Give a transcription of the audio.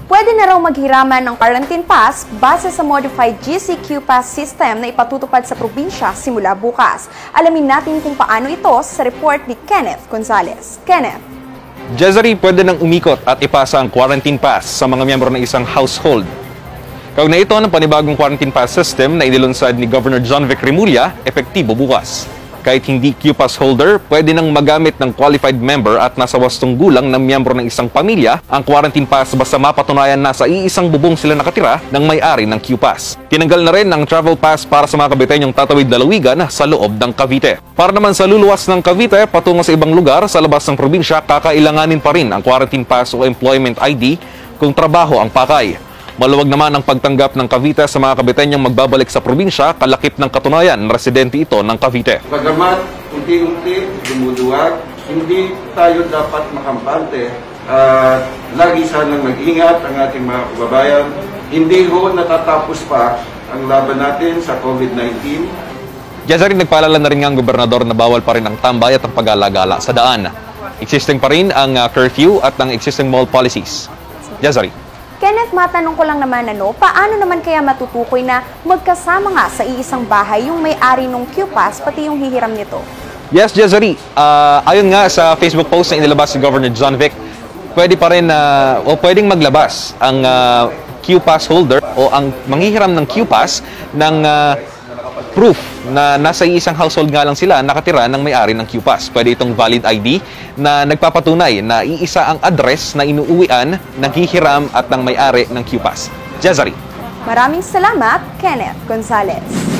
Pwede na raw maghiraman ng quarantine pass base sa modified GCQ Pass system na ipatutupad sa probinsya simula bukas. Alamin natin kung paano ito sa report ni Kenneth Gonzalez. Kenneth. Jezari, pwede nang umikot at ipasa ang quarantine pass sa mga miyembro ng isang household. Kaugnay ito ng panibagong quarantine pass system na inilunsad ni Governor John Vic Remulla, epektibo bukas. Kahit hindi Q-Pass holder, pwede nang magamit ng qualified member at nasa 8 gulang na miyembro ng isang pamilya ang quarantine pass basta mapatunayan na sa iisang bubong sila nakatira ng may-ari ng Q-Pass. Tinanggal na rin ang travel pass para sa mga Caviteñong tatawid lalawigan sa loob ng Cavite. Para naman sa luluwas ng Cavite patungo sa ibang lugar sa labas ng probinsya, kakailanganin pa rin ang quarantine pass o employment ID kung trabaho ang pakay. Maluwag naman ang pagtanggap ng Cavite sa mga Caviteñong magbabalik sa probinsya, kalakip ng katunayan ng residente ito ng Cavite. Bagamat unti-unti lumuluwag, hindi tayo dapat makampante at lagi sanang mag-ingat ang ating mga kababayan. Hindi ho natatapos pa ang laban natin sa COVID-19. Jezari, nagpaalala na rin nga ang gobernador na bawal pa rin ang tambay at ang pag-alagala sa daan. Existing pa rin ang curfew at ang existing mall policies. Jezari. Kenneth, matanong ko lang naman paano naman kaya matutukoy na magkasama nga sa iisang bahay yung may-ari ng Q-Pass pati yung hihiram nito? Yes, Jezari. Ayon nga sa Facebook post na inilabas si Governor John Vic, pwede pa rin pwedeng maglabas ang Q-Pass holder o ang manghihiram ng Q-Pass ng proof na nasa isang household nga lang sila nakatira ng may-ari ng Q-Pass. Pwede itong valid ID na nagpapatunay na iisa ang address na inuuwian, naghihiram at ng may-ari ng Q-Pass. Jezari. Maraming salamat, Kenneth Gonzalez.